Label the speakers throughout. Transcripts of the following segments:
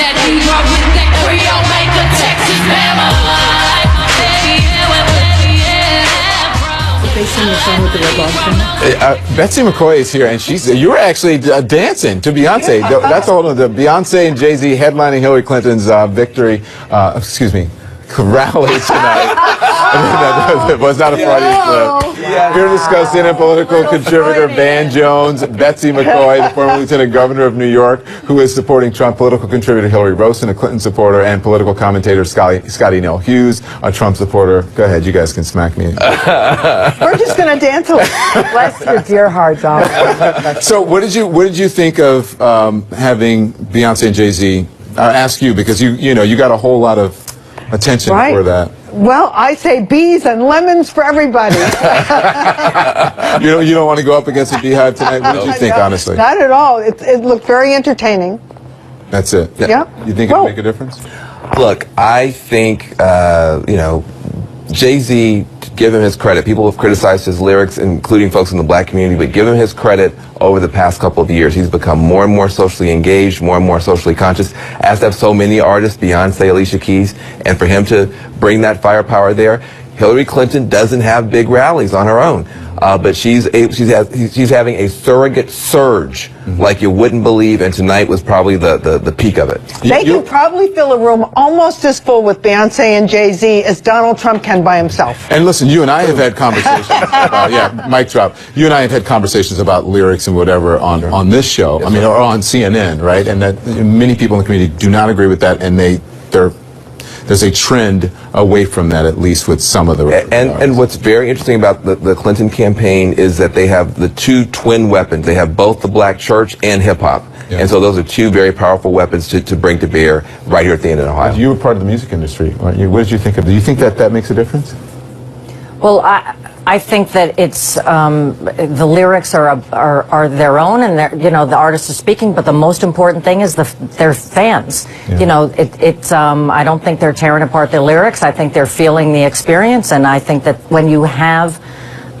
Speaker 1: that Negro with that Creole make a Texas Bama. Baby, yeah, well, baby, yeah.
Speaker 2: They sing the song with the red lobster.
Speaker 3: Betsy McCoy is here, and you were actually dancing to Beyonce. That's all of the Beyonce and Jay-Z headlining Hillary Clinton's victory, rally tonight. It was not a Freudian slip. Here to discuss CNN political contributor Van Jones, Betsy McCoy, the former lieutenant governor of New York, who is supporting Trump, political contributor Hillary Rosen, a Clinton supporter, and political commentator Scotty Nell Hughes, a Trump supporter. Go ahead, you guys can smack me.
Speaker 2: We're just going to dance a little. Bless your dear heart, Tom.
Speaker 3: So what did you think of having Beyonce and Jay-Z? I ask you because you got a whole lot of attention for that.
Speaker 2: Well, I say bees and lemons for everybody.
Speaker 3: You don't want to go up against a beehive tonight? What did you think, honestly?
Speaker 2: Not at all. It looked very entertaining.
Speaker 3: That's it?
Speaker 2: Yeah.
Speaker 3: You think it'll make a difference?
Speaker 4: Look, I think, Jay-Z, to give him his credit, people have criticized his lyrics, including folks in the black community, but give him his credit over the past couple of years. He's become more and more socially engaged, more and more socially conscious, as have so many artists, Beyonce, Alicia Keys, and for him to bring that firepower there. Hillary Clinton doesn't have big rallies on her own, but she's having a surrogate surge like you wouldn't believe, and tonight was probably the peak of it.
Speaker 2: They can probably fill a room almost as full with Beyonce and Jay-Z as Donald Trump can by himself.
Speaker 3: And listen, you and I have had conversations about, mic drop. You and I have had conversations about lyrics and whatever on this show, or on CNN, right? And that many people in the community do not agree with that, and there's a trend away from that, at least with some of the
Speaker 4: and what's very interesting about the Clinton campaign is that they have the two twin weapons. They have both the black church and hip-hop. Yeah. And so those are two very powerful weapons to bring to bear right here at the end of Ohio.
Speaker 3: You were part of the music industry, weren't you? What did you think of it? Do you think that makes a difference?
Speaker 5: Well, I think that it's the lyrics are their own, and the artist is speaking. But the most important thing is their fans. Yeah. I don't think they're tearing apart the lyrics. I think they're feeling the experience, and I think that when you have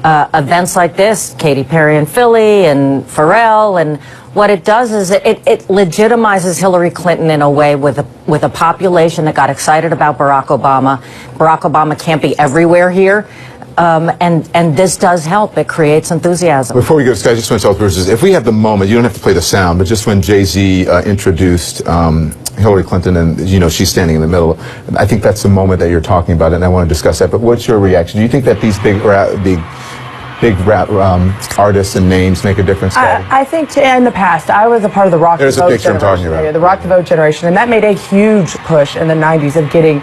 Speaker 5: events like this, Katy Perry in Philly and Pharrell, and what it does is it legitimizes Hillary Clinton in a way with a population that got excited about Barack Obama. Barack Obama can't be everywhere here. And this does help. It creates enthusiasm.
Speaker 3: Before we go, Scott, I just want to tell the if we have the moment, you don't have to play the sound, but just when Jay-Z introduced Hillary Clinton and, she's standing in the middle, I think that's the moment that you're talking about, and I want to discuss that. But what's your reaction? Do you think that these big rap artists and names make a difference?
Speaker 6: I think in the past, I was a part of the Rock the Vote
Speaker 3: picture I'm talking about.
Speaker 6: The Rock the Vote generation, and that made a huge push in the 90s of getting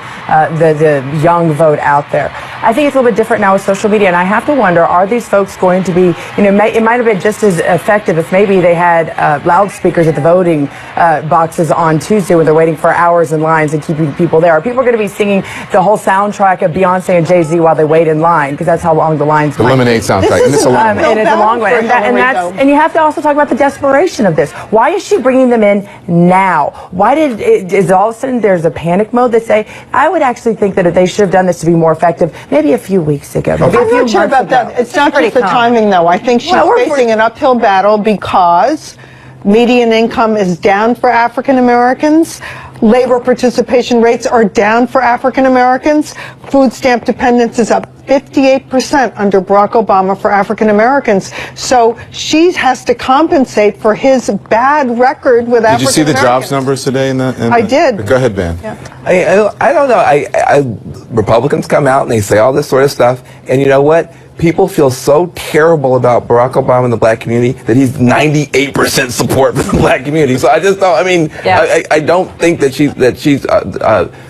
Speaker 6: the young vote out there. I think it's a little bit different now with social media, and I have to wonder, are these folks going to be, it might have been just as effective if maybe they had loudspeakers at the voting boxes on Tuesday when they're waiting for hours in lines and keeping people there. Are people going to be singing the whole soundtrack of Beyonce and Jay-Z while they wait in line? Because that's how long the lines
Speaker 3: The Lemonade soundtrack. And it's a long way.
Speaker 6: And it's a long way. And you have to also talk about the desperation of this. Why is she bringing them in now? Why is all of a sudden there's a panic mode that say, I would actually think that if they should have done this to be more effective, maybe a few weeks ago.
Speaker 2: I'm not sure about that. It's not just the timing, though. I think she's facing an uphill battle because median income is down for African Americans. Labor participation rates are down for African Americans. Food stamp dependence is up 58% under Barack Obama for African Americans. So she has to compensate for his bad record with African Americans.
Speaker 3: Did you see the jobs numbers today?
Speaker 2: I did.
Speaker 3: Go ahead, Ben.
Speaker 2: Yeah.
Speaker 4: I don't know. Republicans come out and they say all this sort of stuff, and you know what? People feel so terrible about Barack Obama and the black community that he's 98% support for the black community. So I just don't. I don't think that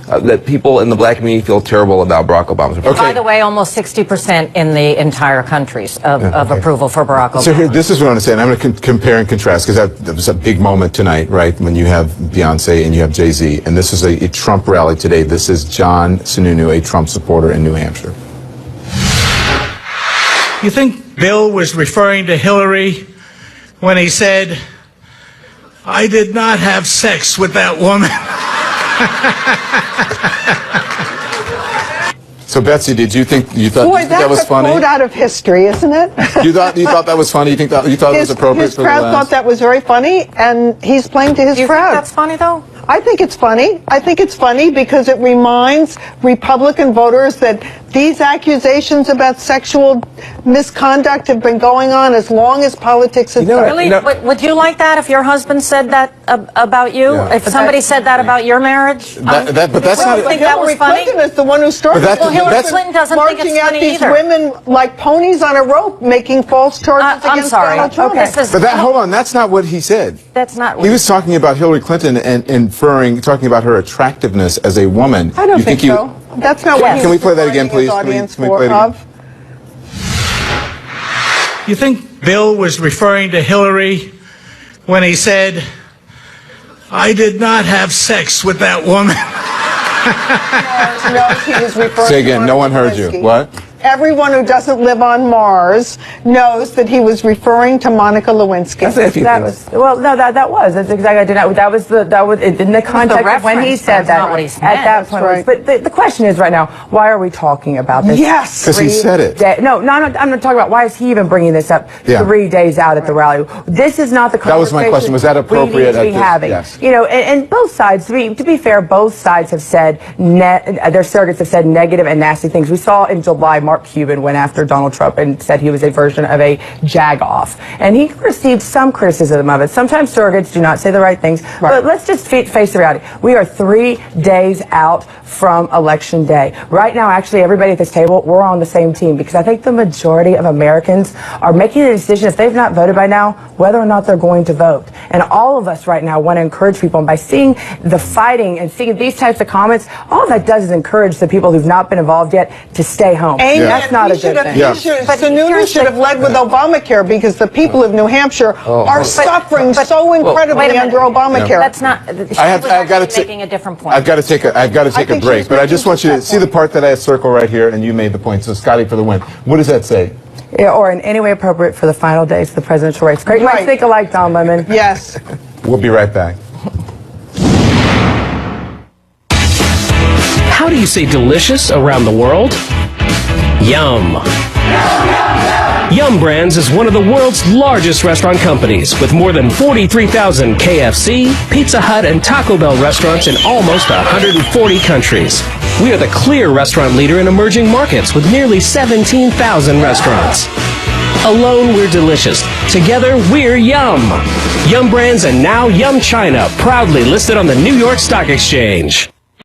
Speaker 4: that people in the black community feel terrible about Barack Obama.
Speaker 5: Okay. By the way, almost 60% in the entire countries of approval for Barack Obama.
Speaker 3: So here, this is what I'm saying. I'm going to compare and contrast because that was a big moment tonight, right? When you have Beyonce and you have Jay-Z, and this is a Trump rally today. This is John Sununu, a Trump supporter in New Hampshire.
Speaker 7: You think Bill was referring to Hillary when he said, I did not have sex with that woman?
Speaker 3: So Betsy, did you think that was funny?
Speaker 2: Boy, that's a quote out of history, isn't it?
Speaker 3: You thought that was funny? You thought it was appropriate?
Speaker 2: His crowd thought that was very funny, and he's playing to his crowd.
Speaker 5: Think that's funny though?
Speaker 2: I think it's funny. I think it's funny because it reminds Republican voters that these accusations about sexual misconduct have been going on as long as politics has started.
Speaker 5: Really? Would you like that if your husband said that about you?
Speaker 3: Yeah.
Speaker 5: If somebody said that about your marriage?
Speaker 3: But that's
Speaker 5: Well,
Speaker 3: not.
Speaker 5: think that was
Speaker 2: Hillary
Speaker 5: funny?
Speaker 2: Clinton is the one who started
Speaker 3: But that's-
Speaker 2: it.
Speaker 3: Well, Hillary
Speaker 5: Clinton doesn't think it's
Speaker 2: marching out
Speaker 5: funny
Speaker 2: these
Speaker 5: either.
Speaker 2: women like ponies on a rope, making false charges
Speaker 5: I'm
Speaker 2: against
Speaker 5: sorry.
Speaker 2: Donald Trump.
Speaker 5: Okay. This is,
Speaker 3: But that, hold on, that's not what he said.
Speaker 5: that's not.
Speaker 3: He was talking about Hillary Clinton and talking about her attractiveness as a woman.
Speaker 2: I don't
Speaker 3: You
Speaker 2: think so. That's not what he
Speaker 3: Can we
Speaker 2: was
Speaker 3: play that again,
Speaker 2: reminding his
Speaker 3: please?
Speaker 2: audience
Speaker 3: Can we play it
Speaker 2: for-
Speaker 3: again?
Speaker 2: of.
Speaker 7: You think Bill was referring to Hillary when he said, I did not have sex with that woman?
Speaker 2: No, he was referring
Speaker 3: Say
Speaker 2: to
Speaker 3: again, no one
Speaker 2: Monica
Speaker 3: heard you.
Speaker 2: Lewinsky.
Speaker 3: What?
Speaker 2: Everyone who doesn't live on Mars knows that he was referring to Monica Lewinsky.
Speaker 6: That was well, no, that was. That's exactly. I did not. That was in the context of when he
Speaker 5: reference.
Speaker 6: said
Speaker 5: That's
Speaker 6: that.
Speaker 5: not what he
Speaker 6: At
Speaker 5: said.
Speaker 6: that
Speaker 2: That's
Speaker 6: point,
Speaker 2: right.
Speaker 6: but the question is right now, why are we talking about this?
Speaker 2: Yes.
Speaker 3: 'Cause he said it.
Speaker 6: No, I'm not talking about why is he even bringing this up
Speaker 3: Yeah.
Speaker 6: 3 days out at the rally. This is not the
Speaker 3: That was my question. Was that appropriate
Speaker 6: we need to
Speaker 3: at
Speaker 6: be
Speaker 3: this-
Speaker 6: having?
Speaker 3: yes.
Speaker 6: You know, and both sides. To be fair, both sides have said their surrogates have said negative and nasty things. We saw in July, Mark Cuban went after Donald Trump and said he was a version of a jagoff, and he received some criticism of it. Sometimes surrogates do not say the right things, but let's just face the reality. We are 3 days out from Election Day. Right now, actually, everybody at this table, we're on the same team because I think the majority of Americans are making a decision, if they've not voted by now, whether or not they're going to vote. And all of us right now want to encourage people, and by seeing the fighting and seeing these types of comments, all that does is encourage the people who've not been involved yet to stay home.
Speaker 2: Amen.
Speaker 6: That's not a good thing.
Speaker 3: Yeah.
Speaker 2: Sununu should have led with Obamacare because the people of New Hampshire are suffering so incredibly
Speaker 5: wait a minute.
Speaker 2: under Obamacare.
Speaker 5: That's not.
Speaker 3: I've got to
Speaker 5: making a different point.
Speaker 3: I've got to take a
Speaker 2: think
Speaker 3: break,
Speaker 2: she's
Speaker 3: but I
Speaker 2: making
Speaker 3: just want you to
Speaker 2: that
Speaker 3: see the part that I circle right here, and you made the point. So, Scotty, for the win. What does that say?
Speaker 6: Yeah, or in any way appropriate for the final days of the presidential race. Great minds
Speaker 2: Right.
Speaker 6: think alike, Don Lemon.
Speaker 2: Yes.
Speaker 3: We'll be right back.
Speaker 8: How do you say delicious around the world? Yum. Yum Brands is one of the world's largest restaurant companies with more than 43,000 KFC, Pizza Hut, and Taco Bell restaurants in almost 140 countries. We are the clear restaurant leader in emerging markets with nearly 17,000 restaurants. Alone, we're delicious. Together, we're Yum. Yum Brands and now Yum China, proudly listed on the New York Stock Exchange.